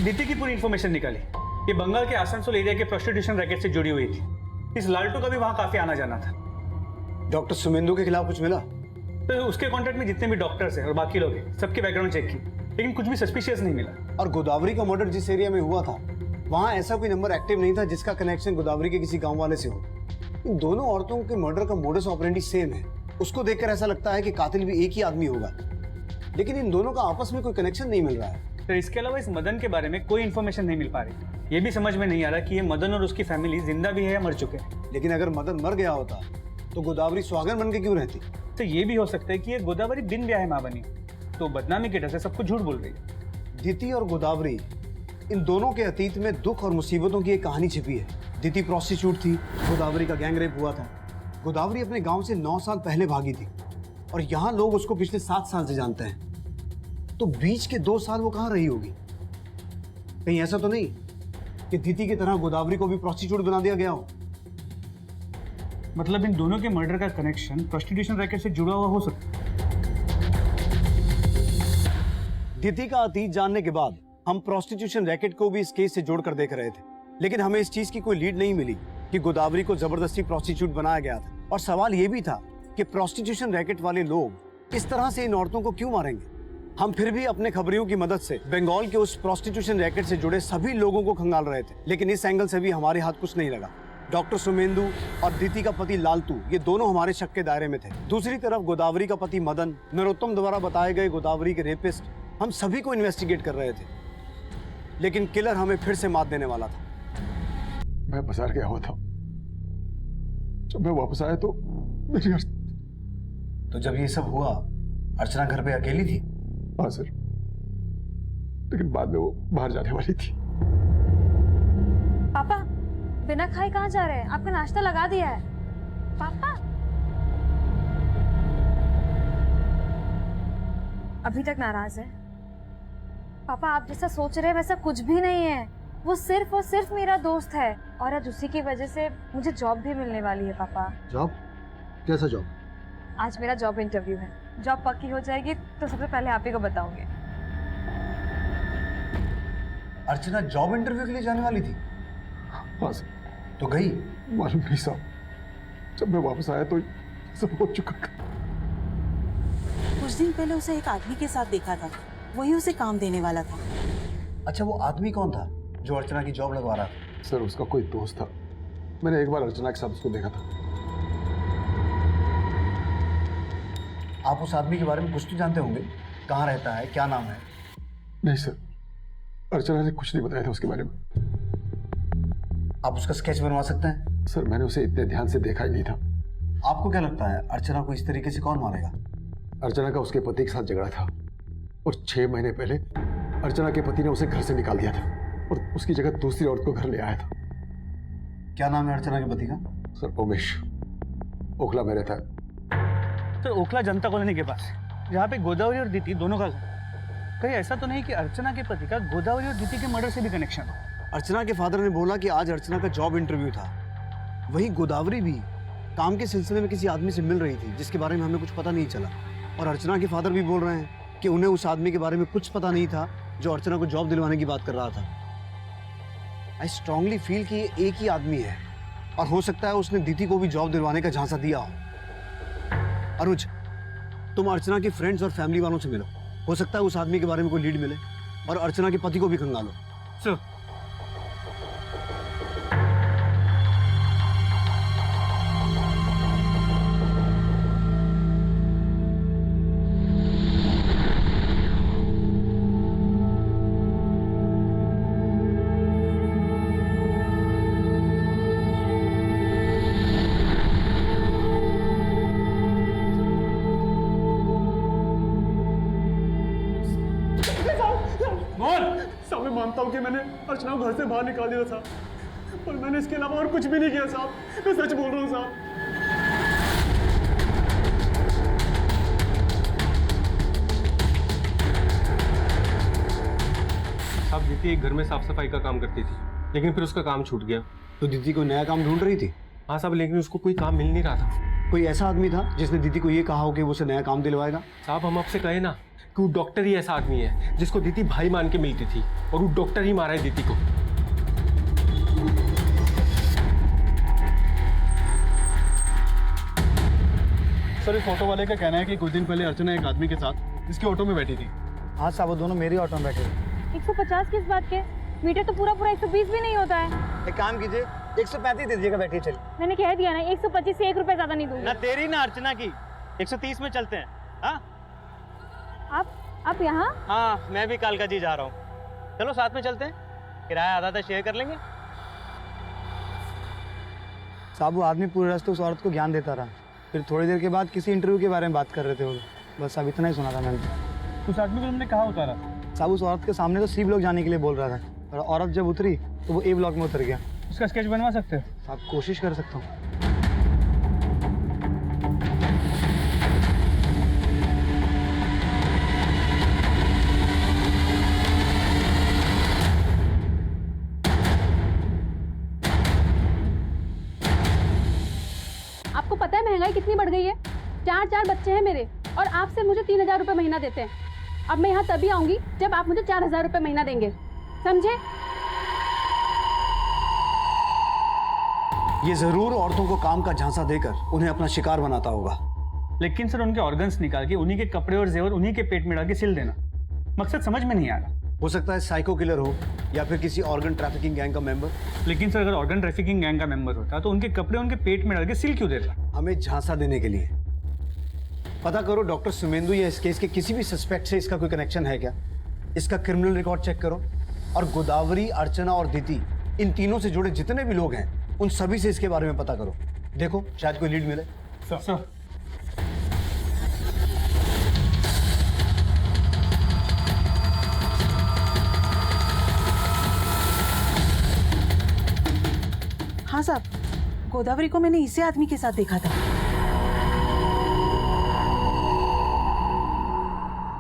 दीदी की पूरी इन्फॉर्मेशन निकाली। ये बंगाल के आसनसोल एरिया के प्रोस्टिट्यूशन रैकेट से जुड़ी हुई थी। इस लालटू का भी वहां काफी आना जाना था। डॉक्टर सुमेंदु के खिलाफ कुछ मिला? तो उसके कॉन्टेक्ट में जितने भी डॉक्टर्स हैं और बाकी लोग हैं, सबके बैकग्राउंड चेक की, लेकिन कुछ भी सस्पिशियस नहीं मिला। और गोदावरी का मर्डर जिस एरिया में हुआ था, वहाँ ऐसा कोई नंबर एक्टिव नहीं था जिसका कनेक्शन गोदावरी के किसी गांव वाले से हो। इन दोनों औरतों के मर्डर का मोडस ऑपरेंडी सेम है। उसको देखकर ऐसा लगता है कि कातिल भी एक ही आदमी होगा, लेकिन इन दोनों का आपस में कोई कनेक्शन नहीं मिल रहा है। तो इसके अलावा इस मदन के बारे में कोई इन्फॉर्मेशन नहीं मिल पा रही। ये भी समझ में नहीं आ रहा कि ये मदन और उसकी फैमिली जिंदा भी है या मर चुके हैं। लेकिन अगर मदन मर गया होता तो गोदावरी सुहागन बन के क्यों रहती? तो ये भी हो सकता है कि ये गोदावरी बिन ब्याह मां बनी, तो बदनामी के डर से सबको झूठ बोल रही है। दीति और गोदावरी, इन दोनों के अतीत में दुख और मुसीबतों की एक कहानी छिपी है। दीति प्रोस्टिट्यूट थी, गोदावरी का गैंग रेप हुआ था। गोदावरी अपने गांव से 9 साल पहले भागी थी और यहाँ लोग उसको पिछले 7 साल से जानते हैं। तो बीच के 2 साल वो कहाँ रही होगी? कहीं ऐसा तो नहीं कि दीति की तरह गोदावरी को भी प्रोस्टिट्यूट बना दिया गया हो? मतलब इन दोनों के मर्डर का कनेक्शन प्रोस्टिट्यूशन रैकेट से जुड़ा हुआ हो सकता है। दीति का अतीत जानने के बाद हम प्रोस्टिट्यूशन रैकेट को भी इस केस से जोड़कर देख रहे थे, लेकिन हमें इस चीज की कोई लीड नहीं मिली कि गोदावरी को जबरदस्ती प्रोस्टिट्यूट बनाया गया था। और सवाल यह भी था कि प्रोस्टिट्यूशन रैकेट वाले लोग इस तरह से इन औरतों को क्यों मारेंगे? हम फिर भी अपने खबरियों की मदद से बंगाल के उस प्रोस्टिट्यूशन रैकेट से जुड़े सभी लोगों को खंगाल रहे थे, लेकिन इस एंगल से भी हमारे हाथ कुछ नहीं लगा। डॉक्टर सुमेंदु और दीति का पति लालटू, ये दोनों हमारे शक के दायरे में थे। दूसरी तरफ गोदावरी का पति मदन, नरोत्तम द्वारा बताए गए गोदावरी के रेपिस्ट, हम सभी को इन्वेस्टिगेट कर रहे थे, लेकिन किलर हमें फिर से मात देने वाला था। मैं बाजार गया हुआ था। जब मैं वापस आया तो मेरी तो जब ये सब हुआ, अर्चना घर पे अकेली थी? हाँ सर, लेकिन बाद में वो बाहर जाने वाली थी। पापा, बिना खाए कहाँ जा रहे हैं? आपका नाश्ता लगा दिया है। पापा अभी तक नाराज है? पापा, आप जैसा सोच रहे हैं वैसा कुछ भी नहीं है। वो सिर्फ और सिर्फ मेरा दोस्त है और आज उसी की वजह से मुझे जॉब भी मिलने वाली है। पापा, जॉब? कैसा जॉब? आज मेरा जॉब इंटरव्यू है। जॉब पक्की हो जाएगी तो सबसे पहले आप ही को बताऊंगी। अर्चना जॉब इंटरव्यू के लिए जाने वाली थी? हाँ सर। तो गई? मालूम नहीं साहब, जब मैं वापस आया तो सब हो चुका था। कुछ दिन पहले उसे एक आदमी के साथ देखा था, वही उसे काम देने वाला था। अच्छा, वो आदमी कौन था जो अर्चना की जॉब लगवा रहा था? सर, उसका कोई दोस्त था। मैंने एक बार अर्चना के साथ उसको देखा था। आप उस आदमी के बारे में कुछ तो जानते होंगे? कहाँ रहता है, क्या नाम है? नहीं सर, अर्चना ने कुछ नहीं बताया था उसके बारे में। आप उसका स्केच बनवा सकते हैं? सर, मैंने उसे इतने ध्यान से देखा ही नहीं था। आपको क्या लगता है अर्चना को इस तरीके से कौन मारेगा? अर्चना का उसके पति के साथ झगड़ा था और 6 महीने पहले अर्चना के पति ने उसे घर से निकाल दिया था और उसकी जगह दूसरी औरत को घर ले आया था। क्या नाम है अर्चना के पति का? सर, उमेश, ओखला में रहता है। तो ओखला जनता कॉलोनी के पास, जहाँ पे गोदावरी और दीति दोनों का घर। कहीं ऐसा तो नहीं कि अर्चना के पति का गोदावरी और दीति के मर्डर से भी कनेक्शन हो? अर्चना के फादर ने बोला कि आज अर्चना का जॉब इंटरव्यू था। वहीं गोदावरी भी काम के सिलसिले में किसी आदमी से मिल रही थी जिसके बारे में हमें कुछ पता नहीं चला। और अर्चना के फादर भी बोल रहे हैं कि उन्हें उस आदमी के बारे में कुछ पता नहीं था जो अर्चना को जॉब दिलवाने की बात कर रहा था। आई स्ट्रांगली फील कि ये एक ही आदमी है और हो सकता है उसने दीति को भी जॉब दिलवाने का झांसा दिया हो। अनुज, तुम अर्चना के फ्रेंड्स और फैमिली वालों से मिलो। हो सकता है उस आदमी के बारे में कोई लीड मिले और अर्चना के पति को भी खंगालो। सर, साहब, मैं मानता हूँ कि मैंने अर्चना को घर से बाहर निकाल दिया था, पर मैंने इसके अलावा और कुछ भी नहीं किया साहब। मैं सच बोल रहा हूँ साहब। साहब, दीति एक घर में साफ सफाई का काम करती थी, लेकिन फिर उसका काम छूट गया। तो दीदी को नया काम ढूंढ रही थी? हाँ साहब, लेकिन उसको कोई काम मिल नहीं रहा था। कोई ऐसा आदमी था जिसने दीदी को ये कहा हो कि वो उसे नया काम दिलवाएगा? साहब, हम आपसे कहे ना कि वो डॉक्टर ही ऐसा आदमी है जिसको दीदी भाई मान के मिलती थी, और वो डॉक्टर ही मारा है दीदी को। सर, इस ऑटो वाले का कहना है कि कुछ दिन पहले अर्चना एक आदमी के साथ इसके ऑटो में बैठी थी। हाँ साहब, वो दोनों मेरी ऑटो में बैठे थे। 150 किस बात के? मीटर तो पूरा 120 भी नहीं होता है। एक काम कीजिए, 135 दे दीजिएगा, बैठिए चलिए। मैंने कह दिया ना, 125 से 1 रुपए ज्यादा नहीं दूंगी। ना तेरी ना अर्चना की, 130 में चलते हैं। हाँ आप यहाँ? हाँ, मैं भी कालका जी जा रहा हूँ। चलो साथ में चलते हैं, किराया आधा आधा शेयर कर लेंगे। साहब, वो आदमी पूरे रास्ते उस औरत को ज्ञान देता रहा, फिर थोड़ी देर के बाद किसी इंटरव्यू के बारे में बात कर रहे थे वो। बस अब इतना ही सुना था मैंने। उस आदमी को तुमने कहाँ उतारा? साहब, उस औरत के सामने तो सी ब्लॉक जाने के लिए बोल रहा था, और औरत जब उतरी तो वो ए ब्लॉक में उतर गया। उसका स्केच बनवा सकते हो? आप कोशिश कर सकता हूँ। आपको पता है महंगाई कितनी बढ़ गई है? 4 बच्चे हैं मेरे, और आप सिर्फ मुझे 3000 रुपये महीना देते हैं। अब मैं यहाँ तभी आऊंगी जब आप मुझे 4000 रुपये महीना देंगे, समझे? ये जरूर औरतों को काम का झांसा देकर उन्हें अपना शिकार बनाता होगा। लेकिन सर, उनके ऑर्गन्स निकाल के उन्हीं के कपड़े और जेवर उन्हीं के पेट में डाल के सिल देना, मकसद समझ में नहीं आ रहा। हो सकता है साइको किलर हो या फिर किसी ऑर्गन ट्रैफिकिंग गैंग का मेंबर। लेकिन सर, अगर ऑर्गन ट्रैफिकिंग गैंग का मेंबर होता तो उनके कपड़े उनके पेट में डाल के सिल क्यों देता? हमें झांसा देने के लिए। पता करो डॉक्टर सुमेंदु या इस केस के किसी भी सस्पेक्ट से इसका कोई कनेक्शन है क्या? इसका क्रिमिनल रिकॉर्ड चेक करो, और गोदावरी, अर्चना और दीदी, इन तीनों से जुड़े जितने भी लोग हैं उन सभी से इसके बारे में पता करो। देखो शायद कोई लीड मिले। सर हाँ साहब, गोदावरी को मैंने इसी आदमी के साथ देखा था।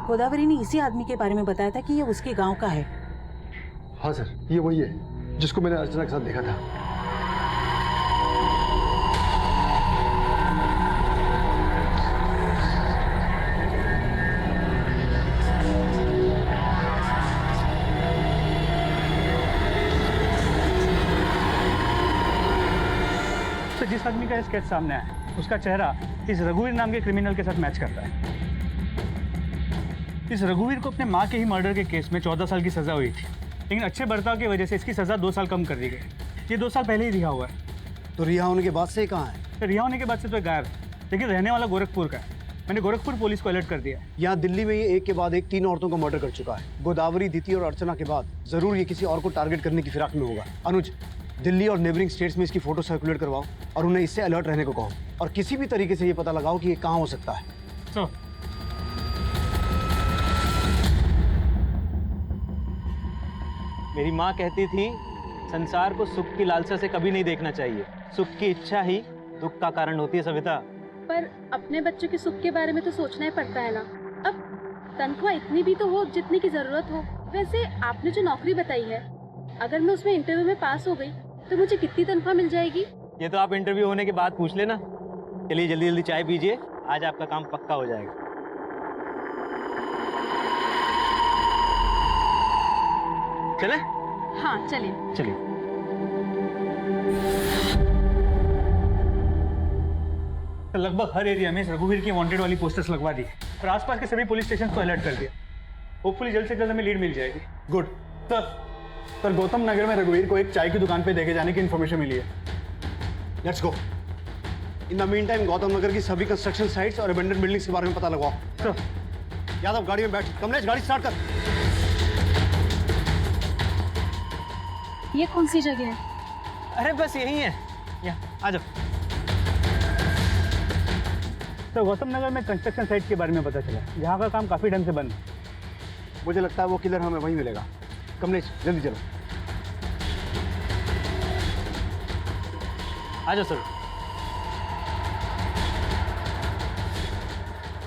गोदावरी ने इसी आदमी के बारे में बताया था कि ये उसके गांव का है। हाँ सर, ये वही है जिसको मैंने अर्चना के साथ देखा था। तो जिस आदमी का स्केच सामने आया, उसका चेहरा इस रघुवीर नाम के क्रिमिनल के साथ मैच करता है। इस रघुवीर को अपने माँ के ही मर्डर के केस में 14 साल की सजा हुई थी, लेकिन अच्छे बर्ताव की वजह से इसकी सजा 2 साल कम कर दी गई। ये 2 साल पहले ही रिहा हुआ है। तो रिहा होने के बाद से कहाँ है? तो रिहा होने के बाद से तो गायब, लेकिन रहने वाला गोरखपुर का है। मैंने गोरखपुर पुलिस को अलर्ट कर दिया। यहाँ दिल्ली में ये एक के बाद एक 3 औरतों को मर्डर कर चुका है। गोदावरी, दीदी और अर्चना के बाद जरूर ये किसी और को टारगेट करने की फिराक में होगा। अनुज, दिल्ली और नेबरिंग स्टेट्स में इसकी फोटो सर्कुलेट करवाओ और उन्हें इससे अलर्ट रहने को कहो, और किसी भी तरीके से ये पता लगाओ कि ये कहाँ हो सकता है। तो मेरी माँ कहती थी, संसार को सुख की लालसा से कभी नहीं देखना चाहिए। सुख की इच्छा ही दुख का कारण होती है सविता। पर अपने बच्चों के सुख के बारे में तो सोचना ही पड़ता है ना। अब तनख्वाह इतनी भी तो हो जितने की जरूरत हो। वैसे आपने जो नौकरी बताई है, अगर मैं उसमें इंटरव्यू में पास हो गई तो मुझे कितनी तनख्वाह मिल जाएगी? ये तो आप इंटरव्यू होने के बाद पूछ लेना। चलिए जल्दी जल्दी चाय पीजिए, आज आपका काम पक्का हो जाएगा। चले? हाँ चलिए। चलिए। तो लगभग हर एरिया में रघुवीर की वांटेड वाली पोस्टर्स लगवा दी और आसपास के सभी पुलिस स्टेशन को अलर्ट कर दिया। होपफुली जल्द से जल्द हमें लीड मिल जाएगी। गुड सर, गौतम नगर में रघुवीर को एक चाय की दुकान पे देखे जाने की इन्फॉर्मेशन मिली है। Let's go. In the meantime Gautam Nagar की सभी कंस्ट्रक्शन साइट्स और अबेंडन बिल्डिंग्स के बारे में पता लगाओ। तो यादव, गाड़ी में बैठ। कमलेश, गाड़ी स्टार्ट कर। ये कौन सी जगह है? अरे बस यही है, यहाँ आ जाओ। तो गौतम नगर में कंस्ट्रक्शन साइट के बारे में पता चला, यहाँ का काम काफी ढंग से बंद है। मुझे लगता है वो किलर हमें वहीं मिलेगा। कमलेश, जल्दी चलो। आ जाओ सर।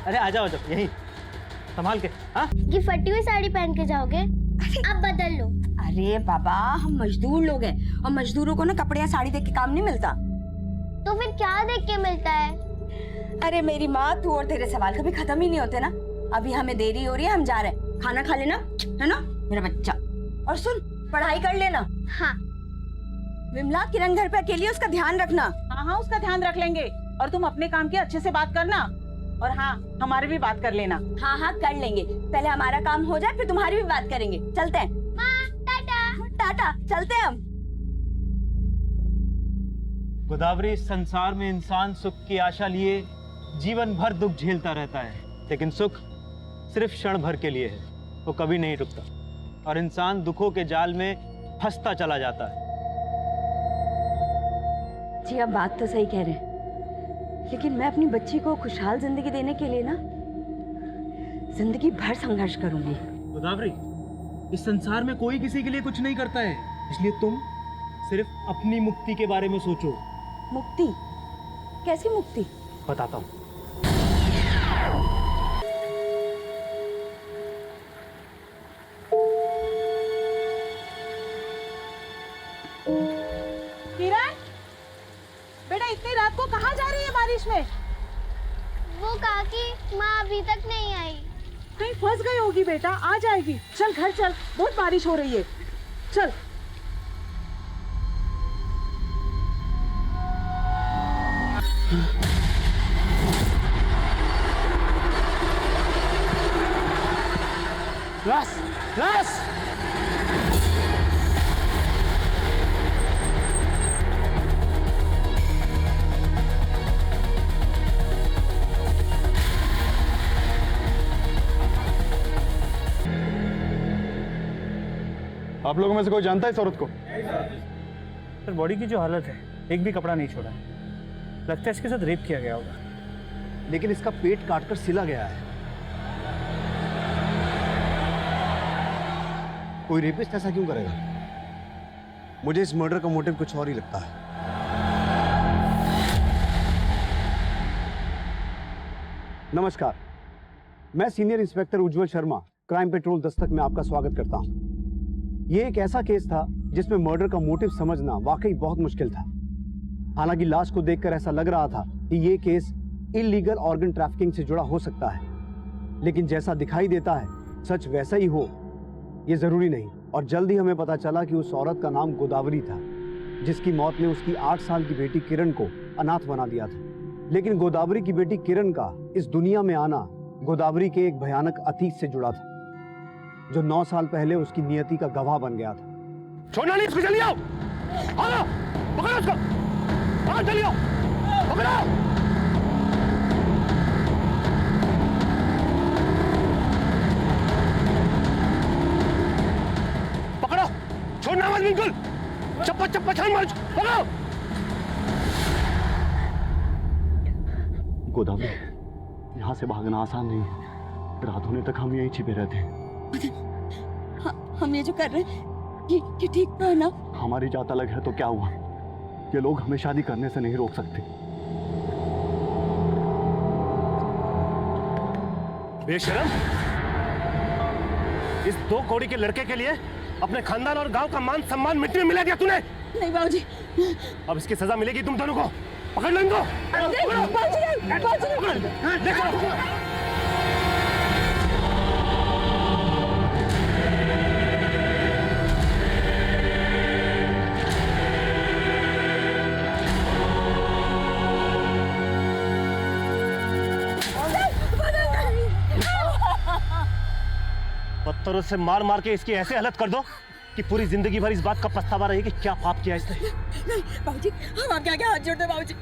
अरे आ जाओ, यहीं संभाल के। हाँ, ये फटी हुई साड़ी पहन के जाओगे? अब बदल लो। अरे बाबा, हम मजदूर लोग हैं और मजदूरों को ना कपड़े या साड़ी देख के काम नहीं मिलता। तो फिर क्या देख के मिलता है? अरे मेरी माँ, तू और तेरे सवाल कभी खत्म ही नहीं होते ना। अभी हमें देरी हो रही है, हम जा रहे हैं। खाना खा लेना, है ना मेरा बच्चा। और सुन, पढ़ाई कर लेना। हाँ। विमला, किरण घर पे अकेली है, उसका ध्यान रखना। हाँ हाँ, उसका ध्यान रख लेंगे। और तुम अपने काम की अच्छे से बात करना, और हाँ, हमारी भी बात कर लेना। हाँ हाँ कर लेंगे, पहले हमारा काम हो जाए फिर तुम्हारी भी बात करेंगे। चलते हैं। टाटा। टाटा, चलते हैं हम। गोदावरी, संसार में इंसान सुख की आशा लिए जीवन भर दुख झेलता रहता है, लेकिन सुख सिर्फ क्षण भर के लिए है, वो कभी नहीं रुकता और इंसान दुखों के जाल में फंसता चला जाता है। जी आप बात तो सही कह रहे हैं, लेकिन मैं अपनी बच्ची को खुशहाल जिंदगी देने के लिए ना जिंदगी भर संघर्ष करूंगी। गोदावरी, इस संसार में कोई किसी के लिए कुछ नहीं करता है, इसलिए तुम सिर्फ अपनी मुक्ति के बारे में सोचो। मुक्ति? कैसी मुक्ति? बताता हूँ। किरण, बेटा इतनी रात को कहाँ जा रही है बारिश में? वो काकी माँ अभी तक नहीं आई। कहीं फंस गई होगी बेटा, आ जाएगी। चल घर चल, बहुत बारिश हो रही है। चल। रास, रास! आप लोगों में से कोई जानता है इस औरत को? सर, बॉडी की जो हालत है, एक भी कपड़ा नहीं छोड़ा है। लगता है इसके साथ रेप किया गया होगा। लेकिन इसका पेट काटकर सिला गया है। कोई रेपिस्ट ऐसा क्यों करेगा? मुझे इस मर्डर का मोटिव कुछ और ही लगता है। नमस्कार, मैं सीनियर इंस्पेक्टर उज्जवल शर्मा, क्राइम पेट्रोल दस्तक में आपका स्वागत करता हूं। ये एक ऐसा केस था जिसमें मर्डर का मोटिव समझना वाकई बहुत मुश्किल था। हालांकि लाश को देखकर ऐसा लग रहा था कि ये केस इलीगल ऑर्गन ट्रैफिकिंग से जुड़ा हो सकता है, लेकिन जैसा दिखाई देता है सच वैसा ही हो ये जरूरी नहीं। और जल्द ही हमें पता चला कि उस औरत का नाम गोदावरी था, जिसकी मौत ने उसकी 8 साल की बेटी किरण को अनाथ बना दिया था। लेकिन गोदावरी की बेटी किरण का इस दुनिया में आना गोदावरी के एक भयानक अतीत से जुड़ा था, जो 9 साल पहले उसकी नियति का गवाह बन गया था। छोड़ना नहीं, इसको जल्दी आओ। आओ, पकड़ो उसको। आओ जल्दी आओ, पकड़ो। पकड़ो, छोड़ना मत बिल्कुल। चप्पा चप्पा छान मारो, पकड़ो। गोदावरी, यहाँ से भागना आसान नहीं है। रात होने तक हम यहीं छिपे रहते हैं। हम ये जो कर रहे हैं ये ठीक तो है ना? हमारी जात अलग है तो क्या हुआ? ये लोग हमें शादी करने से नहीं रोक सकते। बेशरम, इस 2 कौड़ी के लड़के के लिए अपने खानदान और गांव का मान सम्मान मिट्टी में मिला दिया तूने। नहीं बाबूजी, अब इसकी सजा मिलेगी तुम दोनों को। पकड़ लो इनको। देखो, पत्थरों से मार मार के इसकी ऐसे हालत कर दो कि पूरी जिंदगी भर इस बात का पछतावा रहे कि क्या पाप किया इसने। बाबूजी, हम आपके आगे हाथ जोड़ते हैं। बाबूजी,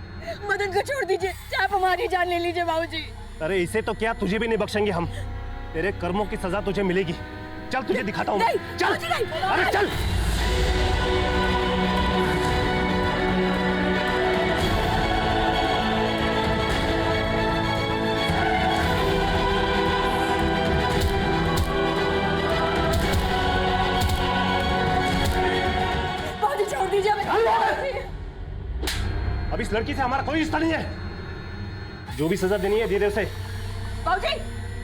मदन को छोड़ दीजिए, चाहे आप हमारी जान ले लीजिए। बाबूजी, अरे इसे तो क्या, तुझे भी नहीं बख्शेंगे हम। तेरे कर्मों की सजा तुझे मिलेगी। चल तुझे दिखाता हूँ। चल, अरे चल। अब इस लड़की से हमारा कोई रिश्ता नहीं है। जो भी सजा देनी है दे दे उसे। बाबूजी,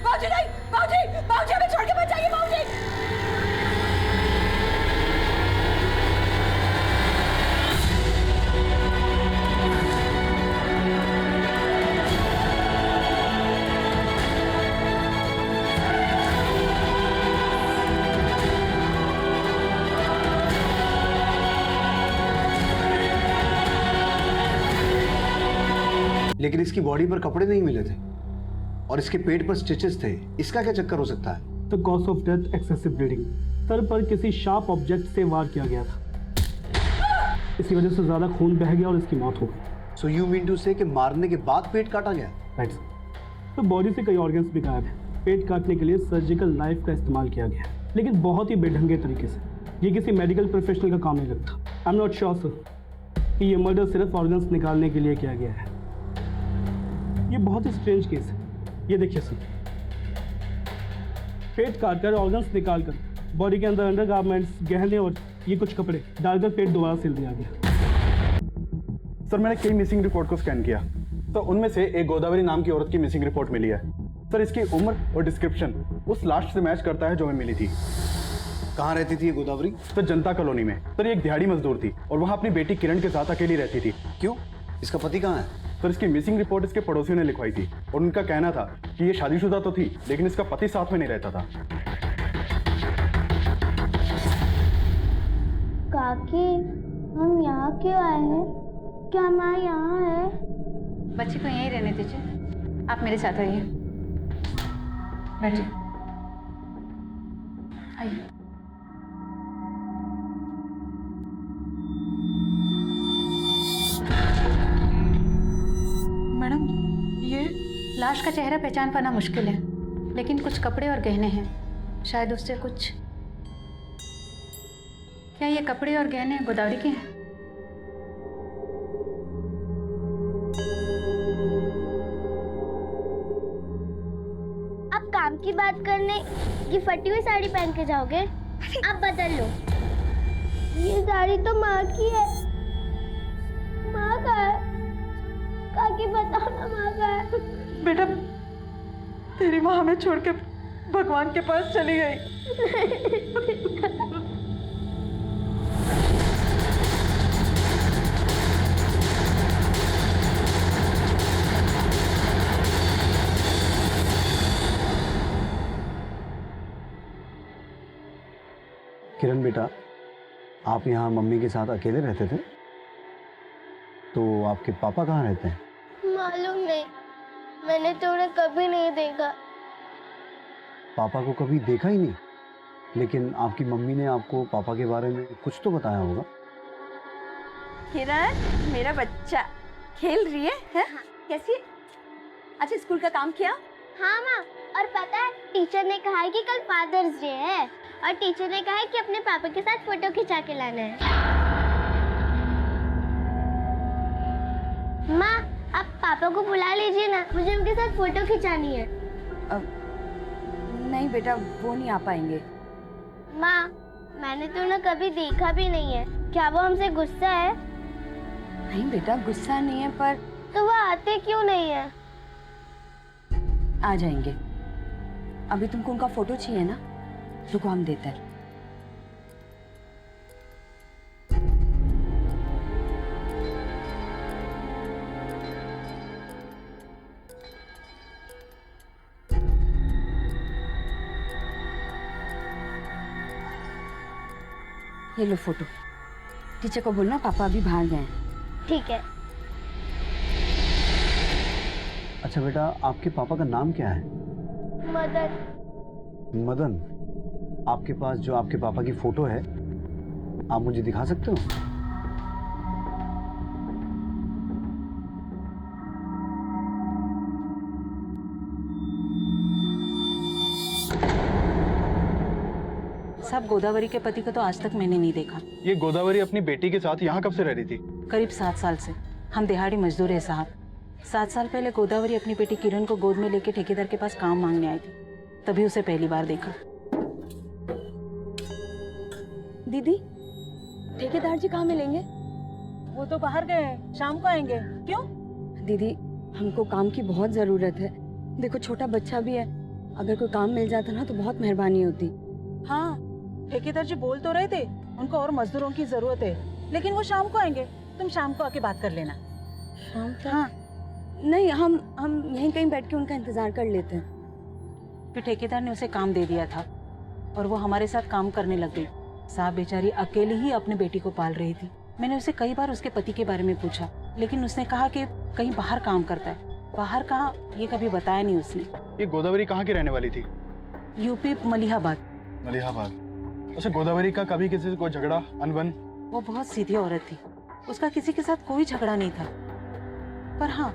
बाबूजी नहीं, बाबूजी, बाबूजी हमें छोड़ के मत जाइए। बाबूजी, लेकिन इसकी बॉडी पर कपड़े नहीं मिले थे और इसके पेट पर स्टिचेस थे। इसका क्या चक्कर हो सकता है? The cause of death excessive bleeding. Sir पर किसी शार्प ऑब्जेक्ट से वार किया गया था, इसकी वजह से ज्यादा खून बह गया और इसकी मौत हो गई। सो यू मीन टू से कि मारने के बाद पेट काटा गया? Right sir. तो बॉडी से कई ऑर्गन्स भी गायब हैं। पेट काटने के लिए सर्जिकल नाइफ का इस्तेमाल किया गया, लेकिन बहुत ही बेढंगे तरीके से। ये किसी मेडिकल प्रोफेशनल का काम नहीं लगता। I am not sure sir कि ये मर्डर सिर्फ ऑर्गन्स निकालने के लिए किया गया है। ये बहुत ही स्ट्रेंज केस है। ये देखिए सर, पेट काटकर ऑर्गन्स निकालकर बॉडी के अंदर अंडरगारमेंट्स, गहने और ये कुछ कपड़े डालकर पेट दोबारा सिल दिया गया। सर मैंने कई मिसिंग रिपोर्ट को स्कैन किया, तो उनमें से एक गोदावरी नाम की औरत की मिसिंग रिपोर्ट मिली है। सर इसकी उम्र और डिस्क्रिप्शन उस लास्ट से मैच करता है जो हमें मिली थी। कहाँ रहती थी ये गोदावरी? सर जनता कॉलोनी में। सर ये एक दिहाड़ी मजदूर थी और वहाँ अपनी बेटी किरण के साथ अकेली रहती थी। क्यों? इसका पति कहाँ है? सर इसकी मिसिंग रिपोर्ट इसके पड़ोसियों ने लिखवाई थी और उनका कहना था कि ये शादीशुदा तो थी, लेकिन इसका पति साथ में नहीं रहता था। काकी, हम यहाँ क्यों आए हैं? क्या माँ यहाँ है? बच्ची को यहीं रहने दीजिए, आप मेरे साथ आइए, बैठिए, आइए। मैडम ये लाश का चेहरा पहचान पाना मुश्किल है, लेकिन कुछ कपड़े और गहने हैं, शायद उससे कुछ। क्या ये कपड़े और गहने गोदावरी के हैं? आप काम की बात करने ये फटी हुई साड़ी पहन के जाओगे? आप बदल लो। ये साड़ी तो माँ की है। माँ का है। काकी बताओ ना, माँ का है। बेटा तेरी माँ हमें छोड़ के भगवान के पास चली गई। किरण बेटा, आप यहाँ मम्मी के साथ अकेले रहते थे, तो आपके पापा कहाँ रहते हैं? मालूम नहीं, मैंने तो उन्हें कभी नहीं देखा। पापा को कभी देखा ही नहीं? लेकिन आपकी मम्मी ने आपको पापा के बारे में कुछ तो बताया होगा। किरण मेरा बच्चा खेल रही है, हैं? कैसी है? अच्छा स्कूल का काम किया? हाँ माँ, और पता है टीचर ने कहा है कि कल फादर्स डे है और टीचर ने कहा है कि अपने पापा के साथ फोटो खिंचा के लाना है। माँ आप पापा को बुला लीजिए ना, मुझे उनके साथ फोटो खिंचानी है। नहीं बेटा, वो नहीं आ पाएंगे। माँ मैंने तो उन्हें कभी देखा भी नहीं है, क्या वो हमसे गुस्सा है? नहीं बेटा, गुस्सा नहीं है, पर तो वो आते क्यों नहीं है? आ जाएंगे। अभी तुमको उनका फोटो चाहिए ना, रुको हम देते हैं। ये लो फोटो। टीचर को बोलना पापा अभी बाहर गए हैं। ठीक है। अच्छा बेटा, आपके पापा का नाम क्या है? मदन। मदन, आपके पास जो आपके पापा की फोटो है, आप मुझे दिखा सकते हो? साहब गोदावरी के पति को तो आज तक मैंने नहीं देखा। ये गोदावरी अपनी बेटी के साथ यहाँ कब से रह रही थी? करीब 7 साल से। हम दिहाड़ी मजदूर है साहब। 7 साल पहले गोदावरी अपनी बेटी किरण को गोद में लेके ठेकेदार के पास काम मांगने आई थी, तभी उसे पहली बार देखा। दीदी, ठेकेदार जी कहाँ मिलेंगे? वो तो बाहर गए हैं, शाम को आएंगे। क्यों? दीदी, हमको काम की बहुत जरूरत है। देखो छोटा बच्चा भी है, अगर कोई काम मिल जाता ना तो बहुत मेहरबानी होती। हाँ, ठेकेदार जी बोल तो रहे थे उनको और मजदूरों की जरूरत है, लेकिन वो शाम को आएंगे। तुम शाम को आके बात कर लेना। शाम तक? हाँ। नहीं, हम यहीं कहीं बैठ के उनका इंतजार कर लेते हैं। फिर ठेकेदार ने उसे काम दे दिया था और वो हमारे साथ काम करने लग गई। साहब बेचारी अकेली ही अपनी बेटी को पाल रही थी। मैंने उसे कई बार उसके पति के बारे में पूछा, लेकिन उसने कहा कि कहीं बाहर काम करता है। बाहर कहाँ, ये कभी बताया नहीं उसने। ये गोदावरी कहाँ की रहने वाली थी? यूपी मलिहाबाद। मलिहाबाद। अच्छा, गोदावरी का कभी किसी से कोई झगड़ा, अनबन? वो बहुत सीधी औरत थी, उसका किसी के साथ कोई झगड़ा नहीं था। पर हाँ,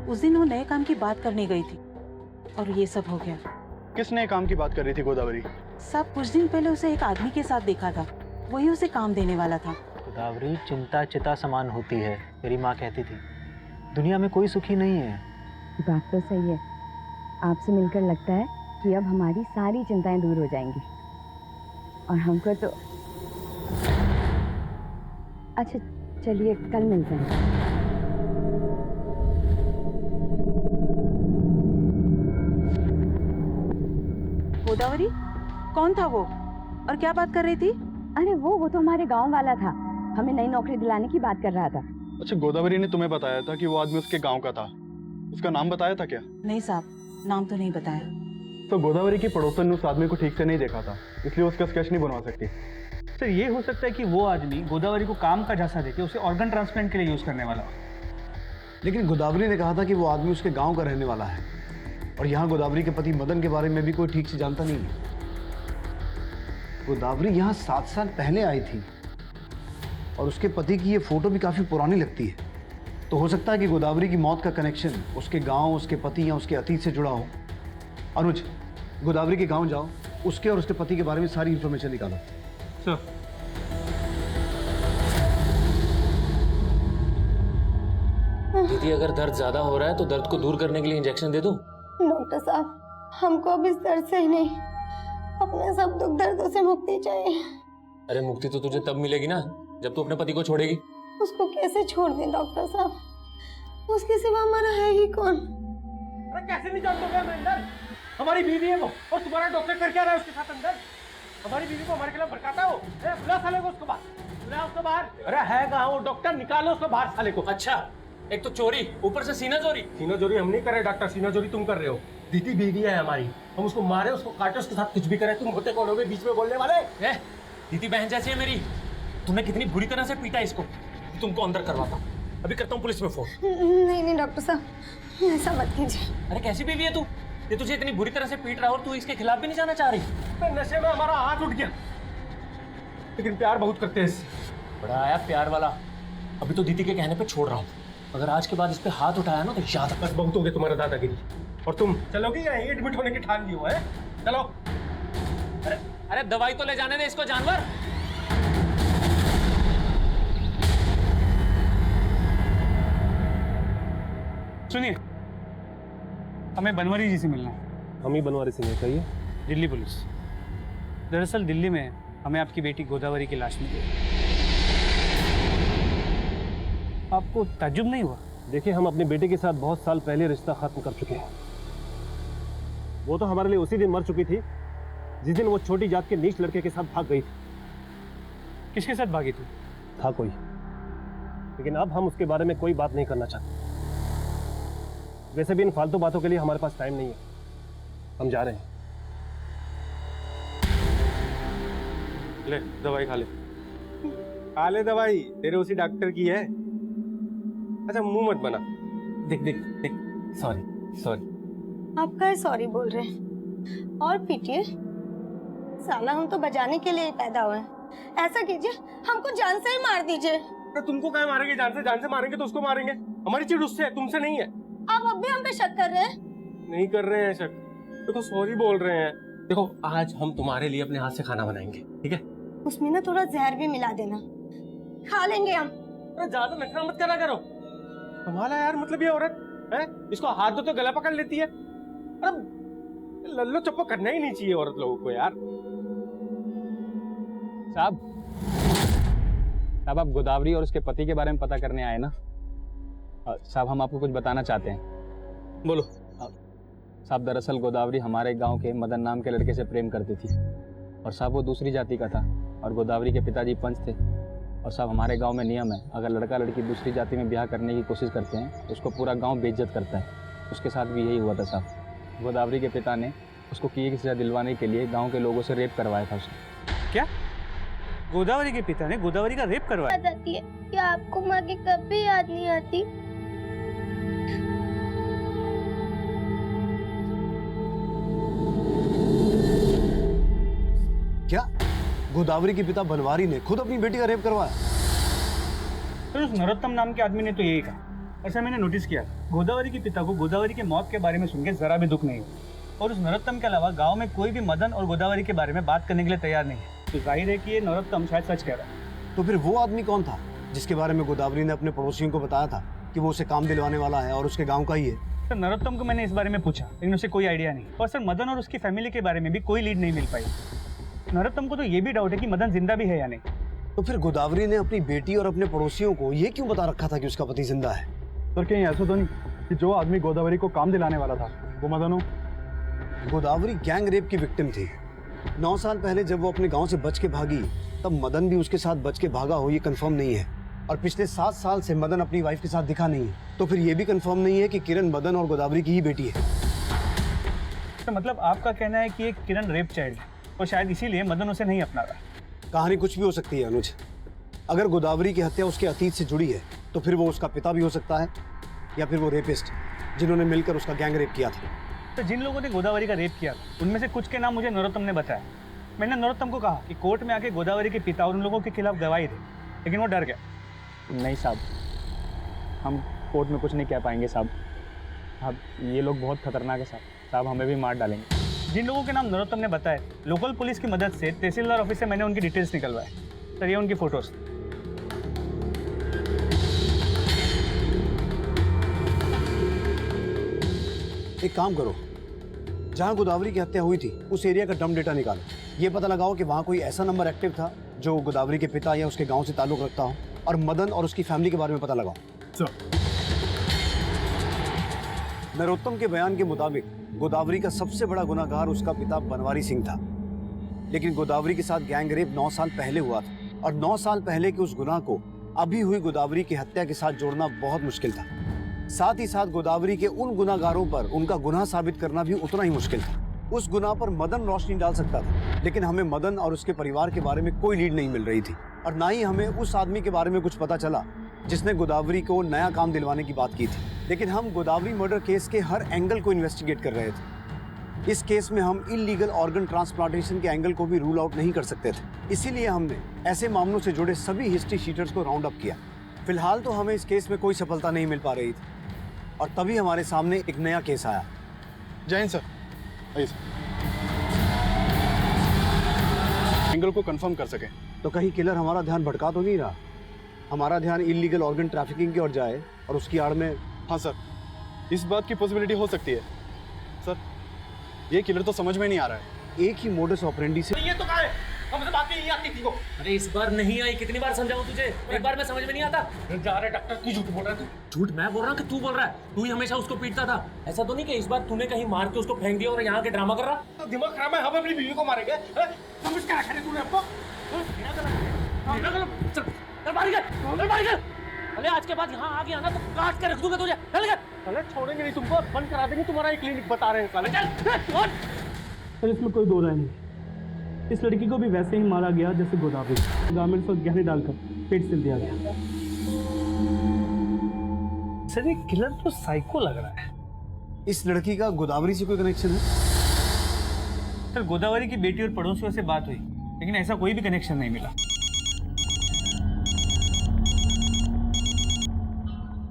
उस दिन वो नए काम की बात करने गई थी और ये सब हो गया। किस नए काम की बात कर रही थी गोदावरी? सब कुछ दिन पहले उसे एक आदमी के साथ देखा था, वही उसे काम देने वाला था। गोदावरी चिंता चिता समान होती है, मेरी माँ कहती थी। दुनिया में कोई सुखी नहीं है। बात तो सही है। आपसे मिलकर लगता है कि अब हमारी सारी चिंताएं दूर हो जाएंगी और हमको तो अच्छा चलिए कल मिलते हैं। गोदावरी कौन था वो और क्या बात कर रही थी? अरे वो तो हमारे गांव वाला था, हमें नई नौकरी दिलाने की बात कर रहा था। अच्छा, गोदावरी ने तुम्हें बताया था कि वो आदमी उसके गांव का था, उसका नाम बताया था क्या? नहीं साहब, नाम तो नहीं बताया। तो गोदावरी की पड़ोसन ने उस आदमी को ठीक से नहीं देखा था, इसलिए उसका स्केच नहीं बनवा सकती। सर ये हो सकता है कि वो आदमी गोदावरी को काम का झांसा देके उसे ऑर्गन ट्रांसप्लांट के लिए यूज करने वाला हो। लेकिन गोदावरी ने कहा था कि वो आदमी उसके गांव का रहने वाला है और यहाँ गोदावरी के पति मदन के बारे में भी कोई ठीक से जानता नहीं है। गोदावरी यहाँ 7 साल पहले आई थी और उसके पति की ये फोटो भी काफी पुरानी लगती है। तो हो सकता है कि गोदावरी की मौत का कनेक्शन उसके गांव, उसके पति या उसके अतीत से जुड़ा हो। अनुज, गोदावरी के गांव जाओ, उसके और उसके पति के बारे में सारी इंफॉर्मेशन निकालो। सर, दीदी अगर दर्द ज्यादा हो रहा है तो दर्द को दूर करने के लिए इंजेक्शन दे दूं? डॉक्टर साहब, हमको अब इस दर्द से ही नहीं, अपने सब दुख दर्दों से मुक्ति चाहिए। अरे मुक्ति तो तुझे तब मिलेगी ना जब तू अपने पति को छोड़ेगी। उसको कैसे छोड़ दें डॉक्टर साहब, उसके सिवा हमारा है ही कौन? अरे कैसे नहीं जानते हो अंदर? हमारी बीवी है वो, और तुम्हारा डॉक्टर कर क्या रहा है उसके साथ अंदर? हमारी बीवी को हमारे खिलाफ भड़काता है वो। बुला साले को उसको बाहर, बुला उसको बाहर। अरे है कहाँ वो डॉक्टर? निकालो उसको बाहर साले को। अच्छा, एक तो चोरी, ऊपर से सीना चोरी। सीना चोरी हम नहीं कर रहे डॉक्टर, सीना चोरी तुम कर रहे हो। दीदी बीवी है हमारी, हम उसको मारे, उसको काटे, उसके साथ कुछ भी करें। तुम होते कौन हो बीच में बोलने वाले? दीदी बहन जैसी है मेरी। तुमने कितनी बुरी तरह से पीटा इसको, तुमको अंदर करवाता। अभी करता हूँ पुलिस में फोन। नहीं डॉक्टर साहब, ऐसा मत कीजिए। अरे कैसी बीवी है तू? ये तुझे इतनी बुरी तरह से पीट रहा है और तू इसके खिलाफ भी नहीं जाना चाह रही? नशे में हमारा हाथ उठ गया, लेकिन प्यार बहुत करते हैं इससे। बड़ा आया प्यार वाला। अभी तो दीदी के कहने पे छोड़ रहा हूँ, अगर आज के बाद इस पे हाथ उठाया ना तो याद बस बहुत हो गया तुम्हारा दादागिरी। और तुम चलोगी या एडमिट होने की ठान ली हो है? चलो। अरे दवाई तो ले जाने दे इसको जानवर। सुनिए, हमें बनवारी जी से मिलना है। हम ही बनवारी सिंह है, कहिए। दिल्ली पुलिस। दरअसल दिल्ली में हमें आपकी बेटी गोदावरी की लाश मिली। आपको ताज्जुब नहीं हुआ? देखिए, हम अपने बेटे के साथ बहुत साल पहले रिश्ता खत्म कर चुके हैं। वो तो हमारे लिए उसी दिन मर चुकी थी जिस दिन वो छोटी जात के नीच लड़के के साथ भाग गई थी। किसके साथ भागी थी? था कोई, लेकिन अब हम उसके बारे में कोई बात नहीं करना चाहते। वैसे भी इन फालतू बातों के लिए हमारे पास टाइम नहीं है, हम जा रहे हैं। ले दवाई खा ले। खा ले दवाई, तेरे उसी डॉक्टर की है। अच्छा मुंह मत बना। देख देख देख, सॉरी सॉरी। आप क्या सॉरी बोल रहे हैं? और पीटिए साला, हम तो बजाने के लिए ही पैदा हुए हैं। ऐसा कीजिए, हमको जान से ही मार दीजिए। तो तुमको क्या मारेंगे? जान से मारेंगे तो उसको मारेंगे। हमारी चिढ़ उससे है, तुमसे नहीं है। आप अब भी हम पे शक कर रहे हैं? नहीं कर रहे हैं शक, देखो सॉरी बोल रहे हैं। देखो आज हम तुम्हारे लिए अपने हाथ से खाना बनाएंगे, ठीक है? उसमें ना थोड़ा जहर भी मिला देना, खा लेंगे हम। अरे ज्यादा नखरा मत करा करो। कमाल है यार, मतलब ये औरत है, इसको हाथ दो तो गला पकड़ लेती है। अरे लल्लो चप्पो करना ही नहीं चाहिए औरत लोगों को यार। साहब आप गोदावरी और उसके पति के बारे में पता करने आए ना? साहब हम आपको कुछ बताना चाहते हैं। बोलो। साहब दरअसल गोदावरी हमारे गांव के मदन नाम के लड़के से प्रेम करती थी और साहब वो दूसरी जाति का था और गोदावरी के पिताजी पंच थे। और साहब हमारे गांव में नियम है, अगर लड़का लड़की दूसरी जाति में ब्याह करने की कोशिश करते हैं तो उसको पूरा गांव बेइज्जत करता है। उसके साथ भी यही हुआ था साहब। गोदावरी के पिता ने उसको किए की सजा दिलवाने के लिए गाँव के लोगों से रेप करवाया था उसने। क्या? गोदावरी के पिता ने गोदावरी का रेप करवाया। याद आती है कि आपको माँ की कभी याद नहीं आती। क्या गोदावरी के पिता बनवारी ने खुद अपनी बेटी का रेप करवाया? फिर उस नरोत्तम नाम के आदमी ने तो यही कहा। ऐसा मैंने नोटिस किया, गोदावरी के पिता को गोदावरी के मौत के बारे में सुन के जरा भी दुख नहीं हुआ। और उस नरोत्तम के अलावा गांव में कोई भी मदन और गोदावरी के बारे में बात करने के लिए तैयार नहीं है। तो जाहिर है कि ये नरोत्तम शायद सच कह रहा है। तो फिर वो आदमी कौन था जिसके बारे में गोदावरी ने अपने पड़ोसियों को बताया था कि वो उसे काम दिलवाने वाला है और उसके गाँव का ही है? सर नरोत्तम को मैंने इस बारे में पूछा, लेकिन उसे कोई आइडिया नहीं। और सर मदन और उसकी फैमिली के बारे में भी कोई लीड नहीं मिल पाई। नरोत्तम को तो ये भी डाउट है कि मदन जिंदा भी है या नहीं। तो फिर गोदावरी ने अपनी बेटी और अपने पड़ोसियों को ये क्यों बता रखा था कि उसका पति जिंदा है? सर कहीं ऐसा तो नहीं कि जो आदमी गोदावरी को काम दिलाने वाला था वो मदन हो? गोदावरी गैंग रेप की विक्टिम थी। 9 साल पहले जब वो अपने गांव से बच के भागी तब मदन भी उसके साथ बच के भागा हो, ये कंफर्म नहीं है। और पिछले 7 साल से मदन अपनी वाइफ के साथ दिखा नहीं है। तो फिर ये भी कंफर्म नहीं है कि किरण मदन और गोदावरी की ही बेटी है। तो मतलब आपका कहना है कि एक किरण रेप चाइल्ड है और शायद इसीलिए मदन उसे नहीं अपना रहा। कहानी कुछ भी हो सकती है अनुज। अगर गोदावरी की हत्या उसके अतीत से जुड़ी है तो फिर वो उसका पिता भी हो सकता है या फिर वो रेपिस्ट जिन्होंने मिलकर उसका गैंग रेप किया था। तो जिन लोगों ने गोदावरी का रेप किया उनमें से कुछ के नाम मुझे नरोत्तम ने बताया। मैंने नरोत्तम को कहा कि कोर्ट में आके गोदावरी के पिता और उन लोगों के खिलाफ गवाही दे, लेकिन वो डर गया। नहीं साहब, हम कोर्ट में कुछ नहीं कह पाएंगे साहब। अब ये लोग बहुत खतरनाक है साहब, हमें भी मार डालेंगे। जिन लोगों के नाम नरोत्तम ने बताए, लोकल पुलिस की मदद से तहसीलदार ऑफिस से मैंने उनकी डिटेल्स निकलवाए। सर ये उनकी फोटोज। एक काम करो, जहां गोदावरी की हत्या हुई थी उस एरिया का डम डेटा निकालो। ये पता लगाओ कि वहां कोई ऐसा नंबर एक्टिव था जो गोदावरी के पिता या उसके गांव से ताल्लुक रखता हो, और मदन और उसकी फैमिली के बारे में पता लगाओ। नरोत्तम के बयान के मुताबिक गोदावरी का सबसे बड़ा गुनाहगार उसका पिता बनवारी सिंह था, लेकिन गोदावरी के साथ गैंग रेप 9 साल पहले हुआ था और 9 साल पहले के उस गुनाह को अभी हुई गोदावरी की हत्या के साथ जोड़ना बहुत मुश्किल था। साथ ही साथ गोदावरी के उन गुनाहगारों पर उनका गुनाह साबित करना भी उतना ही मुश्किल था। उस गुनाह पर मदन रोशनी डाल सकता था, लेकिन हमें मदन और उसके परिवार के बारे में कोई लीड नहीं मिल रही थी और ना ही हमें उस आदमी के बारे में कुछ पता चला जिसने गोदावरी को नया काम दिलवाने की बात की थी। लेकिन हम गोदावरी मर्डर केस के हर एंगल को इन्वेस्टिगेट कर रहे थे। इस केस में हम इलीगल ऑर्गन ट्रांसप्लांटेशन के एंगल को भी रूल आउट नहीं कर सकते थे। इसीलिए हमने ऐसे मामलों से जुड़े सभी हिस्ट्री शीटर्स को राउंड अप किया। फिलहाल तो हमें इस केस में कोई सफलता नहीं मिल पा रही थी और तभी हमारे सामने एक नया केस आया। जय हिंद सर। आइए सर। एंगल को कंफर्म कर सके तो कहीं किलर हमारा ध्यान भटका तो नहीं रहा? हमारा ध्यान इलीगल ऑर्गन ट्रैफिकिंग की ओर जाए और उसकी आड़ में। हाँ सर, इस बात की पॉसिबिलिटी हो सकती है सर। ये किलर तो समझ में नहीं आ रहा है। एक ही मोडस ऑपरेंडी से ये तो कहा है, हमसे बात नहीं आती थी वो। अरे इस बार नहीं आई, कितनी बार समझाऊं तुझे? एक बार में समझ में नहीं आता। जा रहा डॉक्टर, तू झूठ बोल रहा है। तू झूठ मैं बोल रहा हूँ कि तू बोल रहा है? तू ही हमेशा उसको पीटता था। ऐसा तो नहीं कि इस बार तूने कहीं मार के उसको फेंक दिया और यहाँ के ड्रामा कर रहा? तो दिमाग खराब है, हम अपनी बीवी को मारेंगे? समझ क्या रखा है तूने हमको? चल बाहर निकल। अरे आज के बाद यहाँ आ गया ना तो काट के रख दूंगा तुझे। चल छोड़ेंगे नहीं तुमको, बंद करा देंगे तुम्हारा एक क्लिनिक, बता रहे हैं साले। चल सर इसमें कोई दो राय नहीं। इस लड़की को भी वैसे ही मारा गया जैसे गोदावरी। गारमेंट्स और गहने डालकर पेट सिल दिया गया। सर ये किलर तो साइको लग रहा है। इस लड़की का गोदावरी से कोई कनेक्शन है? सर गोदावरी की बेटी और पड़ोसियों से बात हुई, लेकिन ऐसा कोई भी कनेक्शन नहीं मिला।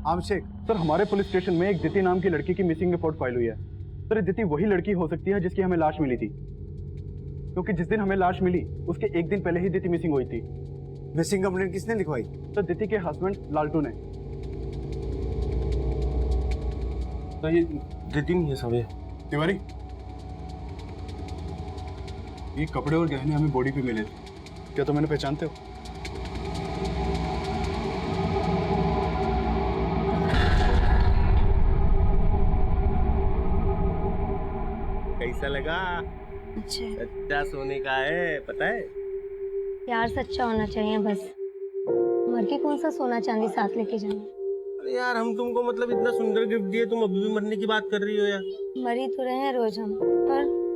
अभिषेक सर, हमारे पुलिस स्टेशन में एक दिति नाम की लड़की की मिसिंग रिपोर्ट फाइल हुई है। सर दिति वही लड़की हो सकती है जिसकी हमें लाश मिली थी, क्योंकि जिस दिन हमें लाश मिली उसके एक दिन पहले ही दिति मिसिंग हुई थी। मिसिंग कंप्लेंट किसने लिखवाई? सर दिति के हस्बैंड लालटू ने। तो ये दिति नहीं है सब। तिवारी, ये कपड़े और गहने हमें बॉडी पे मिले थे, क्या तुम इन्हें पहचानते हो? कैसा लगा? सच्चा सोने का है, पता है? यार सच्चा होना चाहिए बस। मर के कौन सा सोना चांदी साथ लेके जाएंगे? अरे यार हम तुमको मतलब इतना सुंदर गिफ्ट दिए, तुम अभी भी मरने की बात कर रही हो यार। मरी तो रहे हैं रोज हम,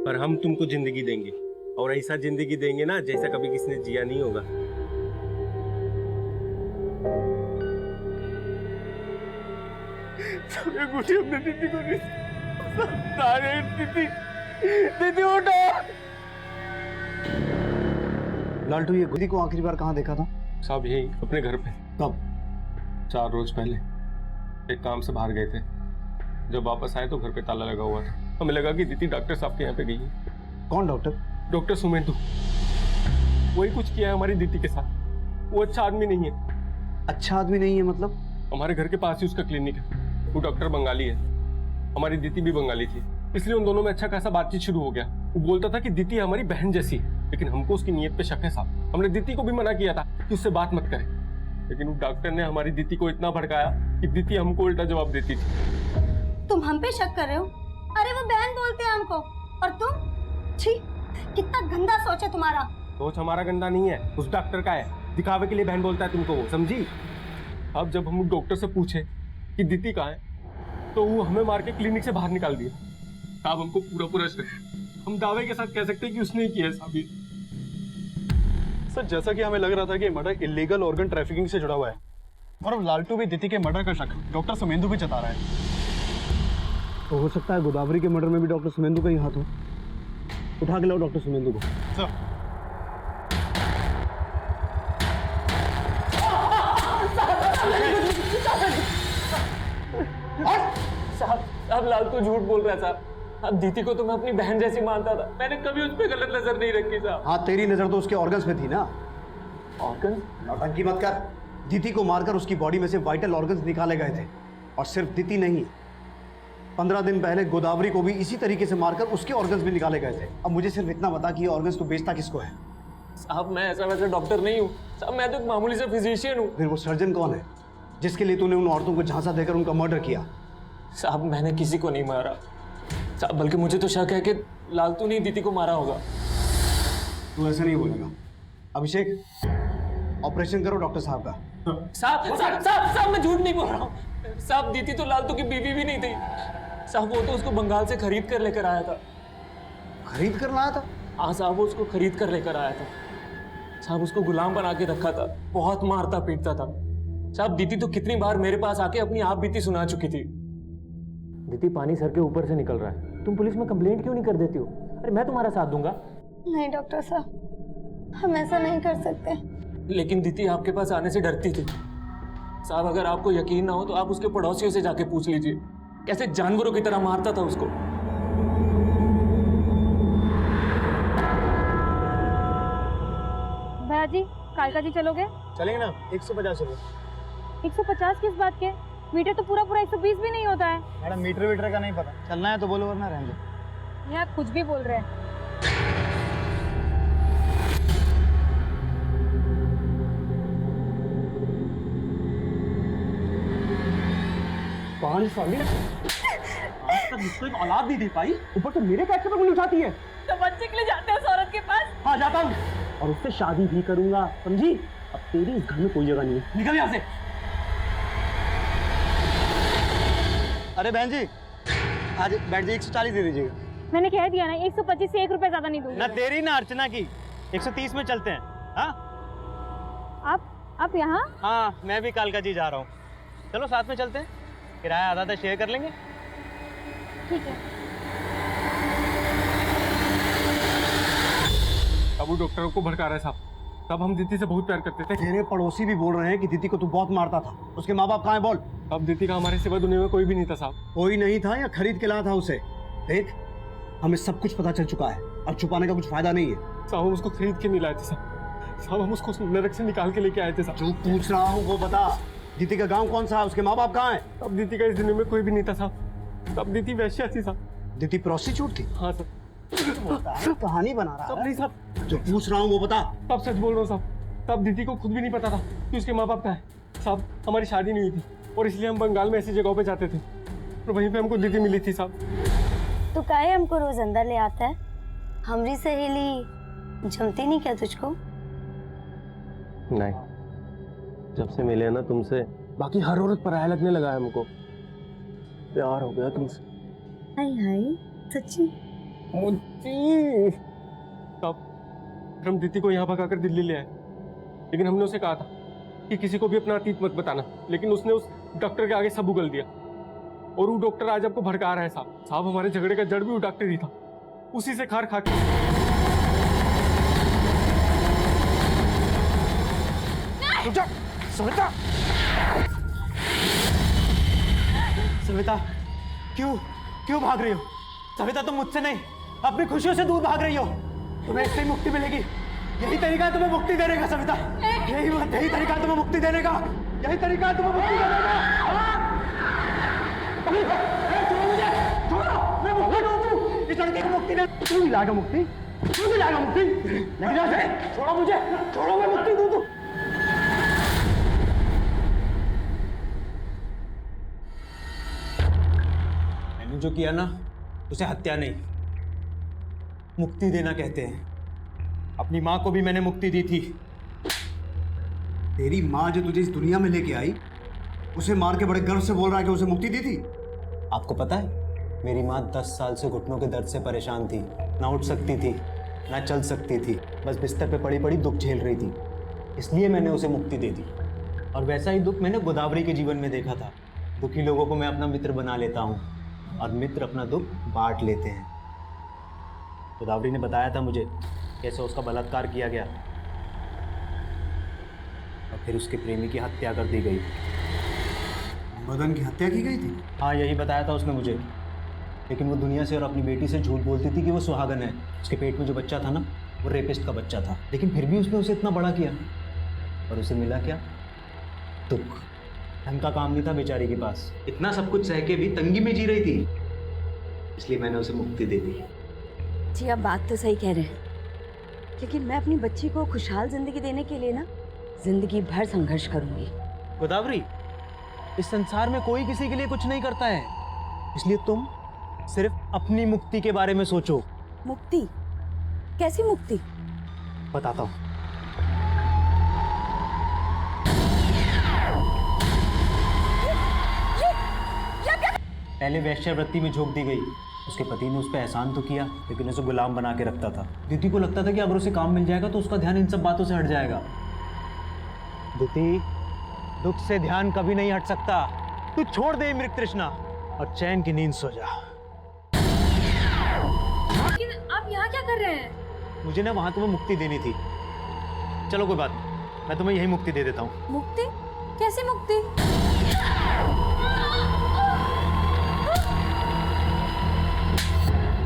पर हम तुमको जिंदगी देंगे और ऐसा जिंदगी देंगे ना जैसा कभी किसी ने जिया नहीं होगा। सबने कुछ अपने दीदी को नहीं, अरे दीदी, दीदी उठो। लालटू, ये दीदी को आखिरी बार कहाँ देखा था? साहब यही अपने घर पे। कब? 4 रोज पहले। एक काम से बाहर गए थे, जब वापस आए तो घर पे ताला लगा हुआ था। हमें लगा कि दीदी डॉक्टर साहब के यहाँ पे गई है। कौन डॉक्टर? डॉक्टर सुमेंदु। वही कुछ किया है हमारी दीदी के साथ। वो अच्छा आदमी नहीं है। अच्छा आदमी नहीं है मतलब? हमारे घर के पास ही उसका क्लिनिक है। वो डॉक्टर बंगाली है, हमारी दीदी भी बंगाली थी, इसलिए उन दोनों में अच्छा खासा बातचीत शुरू हो गया। वो बोलता था कि दीदी हमारी बहन जैसी है, लेकिन हमको उसकी नीयत पे शक है साहब। हमने दीदी को भी मना किया था कि उससे बात मत करे, लेकिन वो डॉक्टर ने हमारी दीदी को इतना भड़काया कि दीदी हमको उल्टा जवाब देती थी। तुम हम पे शक कर रहे हो? अरे वो बहन बोलते हैं हमको, और तुम? छी, कितना गंदा सोच है तुम्हारा। सोच हमारा गंदा नहीं है, उस डॉक्टर का है। दिखावे के लिए बहन बोलता है तुमको वो, समझी? अब जब हम डॉक्टर से पूछे कि दीदी कहाँ है, तो वो हमें मार के क्लिनिक से बाहर निकाल दिया। साहब हमको पूरा शक है। हम दावे के साथ कह सकते हैं कि उसने ही किया है साहब। सर, जैसा कि हमें लग रहा था कि मर्डर इलीगल ऑर्गन ट्रैफिकिंग से जुड़ा हुआ है, और अब लालटू भी दीदी के मर्डर का शक डॉक्टर सुमेंदु भी जता रहा है। तो हो सकता है गोदावरी के मर्डर में भी डॉक्टर सुमेंदु का ही हाथ हो। उठा के लाओ डॉक्टर सुमेंदु को। सर, साहब लालटू झूठ बोल रहा है साहब। अब दीदी को तो मैं अपनी बहन जैसी मानता था, मैंने कभी उस पर गलत नजर नहीं रखी साहब। हाँ, तेरी नजर तो उसके ऑर्गन्स में थी ना। ऑर्गन? नौटंकी मत कर। दीदी को मारकर उसकी बॉडी में से वाइटल ऑर्गन्स निकाले गए थे, और सिर्फ दीदी नहीं, 15 दिन पहले गोदावरी को भी इसी तरीके से मारकर उसके ऑर्गन्स भी निकाले गए थे। अब मुझे सिर्फ इतना बता कि ये ऑर्गन्स तो बेचता किसको है? साहब मैं ऐसा वैसा डॉक्टर नहीं हूँ साहब, मैं तो एक मामूली सा फिजिशियन हूँ। फिर वो सर्जन कौन है जिसके लिए तूने उन औरतों को झांसा देकर उनका मर्डर किया? साहब मैंने किसी को नहीं मारा साहब, बल्कि मुझे तो शक है कि लालटू ने दीदी को मारा होगा। तू ऐसा नहीं बोलेगा। अभिषेक, ऑपरेशन करो डॉक्टर साहब का। साहब मैं झूठ नहीं बोल रहा हूँ साहब। दीदी तो लालटू की बीवी भी नहीं थी साहब, वो तो उसको बंगाल से खरीद कर लेकर आया था। खरीद कर लाया था? हाँ साहब, वो उसको खरीद कर लेकर आया था साहब। उसको गुलाम बना के रखा था, बहुत मारता पीटता था साहब। दीदी तो कितनी बार मेरे पास आके अपनी आप बीती सुना चुकी थी। दीदी पानी सर के ऊपर से निकल रहा है, तुम पुलिस में कंप्लेंट क्यों नहीं कर देती हो? अरे मैं तुम्हारा साथ दूंगा। नहीं डॉक्टर साहब, हम ऐसा नहीं कर सकते। लेकिन दीदी आपके पास आने से डरती थी साहब। अगर आपको यकीन ना हो तो आप उसके पड़ोसियों से जाके पूछ लीजिए, कैसे जानवरों की तरह मारता था उसको। भैया जी, कालका जी चलोगे? चलेंगे ना, 150 रुपये। 150 किस बात के? मीटर तो पूरा 120 भी नहीं होता है। मैडम मीटर का नहीं पता, चलना है तो बोलो वरना रहने दो। ये आप कुछ भी बोल रहे हैं। पानी साली आज तक मुझको एक औलाद नहीं दे पाई, ऊपर तो मेरे पैसे पर उंगली उठाती है। तो बच्चे के लिए जाते हो उस औरत के पास? हाँ जाता हूँ, और उससे शादी भी करूंगा, समझी? अब तेरी इस घर में कोई जगह नहीं है, निकल यहाँ से। अरे बहन जी, आज बैठ जी 140 दे दीजिएगा। मैंने कह दिया ना, 125 से 1 रुपया ज्यादा नहीं दूंगी। ना तेरी ना अर्चना की, 130 में चलते हैं। हाँ आप यहाँ? हाँ, मैं भी कालका जी जा रहा हूँ, चलो साथ में चलते हैं, किराया आधा आधा शेयर कर लेंगे। ठीक है। अब वो डॉक्टर को भड़का रहा है साहब। तब हम दीदी से बहुत प्यार करते थे। तेरे पड़ोसी भी बोल रहे हैं कि दीदी को तू बहुत मारता था। उसके माँ बाप कहाँ हैं बोल? अब दीदी का हमारे सिवा दुनिया में कोई भी नहीं था साहब। कोई नहीं था या खरीद के लाया था उसे? देख, हमें सब कुछ पता चल चुका है, अब छुपाने का कुछ फायदा नहीं है। साहब हम उसको खरीद के नहीं लाए थे साहब, हम उसको नरक से निकाल के लेके आए थे साहब। जो पूछ रहा हूँ वो बता, दीदी का गाँव कौन सा है? उसके माँ बाप कहाँ है? अब दीदी का इस दुनिया में कोई भी नहीं था साहब। तब दीदी वैश्या थी साहब। दीदी प्रोस्टिट्यूट थी? हाँ सर। कहानी बना रहा है। नहीं साहब, जो पूछ रहा हूँ वो बता। तब सच बोल रहा हूँ साहब, तब दीदी को खुद भी नहीं पता था कि उसके माँ बाप का है साहब। हमारी शादी नहीं हुई थी और इसलिए हम बंगाल में ऐसी जगहों पे जाते थे और वहीं पे हमको दीदी मिली थी साहब। तो काहे हमको रोज अंदर ले आता है? हमारी सहेली जमती नहीं क्या तुझको? नहीं, जब से मिले ना तुमसे, बाकी हर औरत पराया लगने लगा है हमको। प्यार हो गया तुमसे। हाय हाय, सच्ची? तब हम दीदी को यहाँ भगाकर दिल्ली ले आए, लेकिन हमने उसे कहा था कि किसी को भी अपना अतीत मत बताना, लेकिन उसने उस डॉक्टर के आगे सब उगल दिया। और वो डॉक्टर आज आपको भड़का रहा है साहब। साहब हमारे झगड़े का जड़ भी वो डॉक्टर ही था, उसी से खार खा के। सविता, सविता, क्यों क्यों भाग रही हो? सविता तुम मुझसे नहीं, अपनी खुशियों से दूर भाग रही हो। तुम्हें इससे ही मुक्ति मिलेगी। यही तरीका है तुम्हें मुक्ति देने का सविता। यही तरीका है तुम्हें मुक्ति देने का। यही तरीका है तुम्हें मुक्ति देने का। छोड़ो मुझे, छोड़ो, मैं मुक्ति दूँ। इस लड़के को मुक्ति दे। तू भी लाएगा मुक्ति? तू भी लाएगा मुक्ति? लेकिन ऐसे छोड़ो मुझे, छोड़ो, मैं मुक्ति दूँ। तू मैंने जो किया ना, उसे हत्या नहीं, मुक्ति देना कहते हैं। अपनी माँ को भी मैंने मुक्ति दी थी। तेरी माँ जो तुझे इस दुनिया में लेके आई, उसे मार के बड़े गर्व से बोल रहा है कि उसे मुक्ति दी थी। आपको पता है, मेरी माँ 10 साल से घुटनों के दर्द से परेशान थी। ना उठ सकती थी, ना चल सकती थी, बस बिस्तर पे पड़ी पड़ी दुख झेल रही थी। इसलिए मैंने उसे मुक्ति दे दी। और वैसा ही दुख मैंने गोदावरी के जीवन में देखा था। दुखी लोगों को मैं अपना मित्र बना लेता हूँ और मित्र अपना दुख बांट लेते हैं। गोदावरी ने बताया था मुझे कैसे उसका बलात्कार किया गया और फिर उसके प्रेमी की हत्या कर दी गई। मदन की हत्या की गई थी? हाँ, यही बताया था उसने मुझे। लेकिन वो दुनिया से और अपनी बेटी से झूठ बोलती थी कि वो सुहागन है। उसके पेट में जो बच्चा था ना, वो रेपिस्ट का बच्चा था। लेकिन फिर भी उसने उसे इतना बड़ा किया और उसे मिला क्या? दुख। ढंग का काम नहीं था बेचारी के पास। इतना सब कुछ सह के भी तंगी में जी रही थी, इसलिए मैंने उसे मुक्ति दे दी। जी आप बात तो सही कह रहे हैं, लेकिन मैं अपनी बच्ची को खुशहाल जिंदगी देने के लिए ना जिंदगी भर संघर्ष करूंगी। गोदावरी, इस संसार में कोई किसी के लिए कुछ नहीं करता है, इसलिए तुम सिर्फ अपनी मुक्ति के बारे में सोचो। मुक्ति? कैसी मुक्ति? बताता हूँ। पहले वैश्यावृत्ति में झोंक दी गई। उसके पति ने उस पर एहसान तो किया, लेकिन उसे गुलाम बना के रखता था। दीदी को लगता था कि अगर उसे काम मिल जाएगा तो उसका ध्यान इन सब बातों से हट जाएगा। दीदी, दुख से ध्यान कभी नहीं हट सकता। तू छोड़ दे मृग तृष्णा और चैन की नींद सो जा। लेकिन आप यहाँ क्या कर रहे हैं? मुझे ना वहां तुम्हें मुक्ति देनी थी। चलो कोई बात नहीं, मैं तुम्हें यही मुक्ति दे देता हूँ। मुक्ति? कैसी मुक्ति?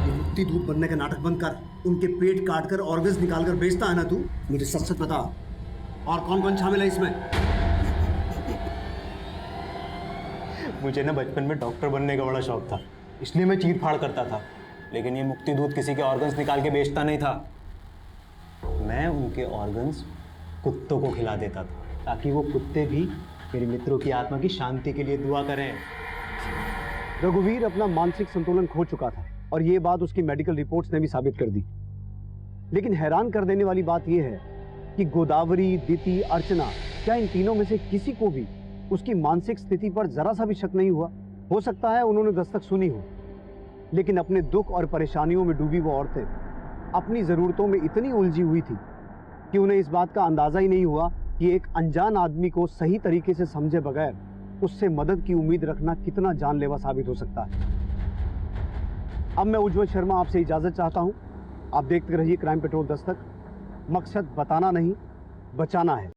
मुक्ति दूत बनने का नाटक बंद कर। उनके पेट काट कर ऑर्गन्स निकाल कर बेचता है ना तू? मुझे सच सच बता, और कौन कौन शामिल है इसमें? मुझे ना बचपन में डॉक्टर बनने का बड़ा शौक था, इसलिए मैं चीर फाड़ करता था। लेकिन ये मुक्ति दूत किसी के ऑर्गन्स निकाल के बेचता नहीं था। मैं उनके ऑर्गन्स कुत्तों को खिला देता था, ताकि वो कुत्ते भी मेरे मित्रों की आत्मा की शांति के लिए दुआ करें। रघुवीर अपना मानसिक संतुलन खो चुका था और ये बात उसकी मेडिकल रिपोर्ट्स ने भी साबित कर दी। लेकिन हैरान कर देने वाली बात यह है कि गोदावरी, दिति, अर्चना, क्या इन तीनों में से किसी को भी उसकी मानसिक स्थिति पर जरा सा भी शक नहीं हुआ? हो सकता है उन्होंने दस्तक सुनी हो, लेकिन अपने दुख और परेशानियों में डूबी वो औरतें अपनी ज़रूरतों में इतनी उलझी हुई थी कि उन्हें इस बात का अंदाज़ा ही नहीं हुआ कि एक अनजान आदमी को सही तरीके से समझे बगैर उससे मदद की उम्मीद रखना कितना जानलेवा साबित हो सकता है। अब मैं उज्ज्वल शर्मा आपसे इजाज़त चाहता हूँ। आप देखते रहिए क्राइम पेट्रोल दस्तक। मकसद बताना नहीं, बचाना है।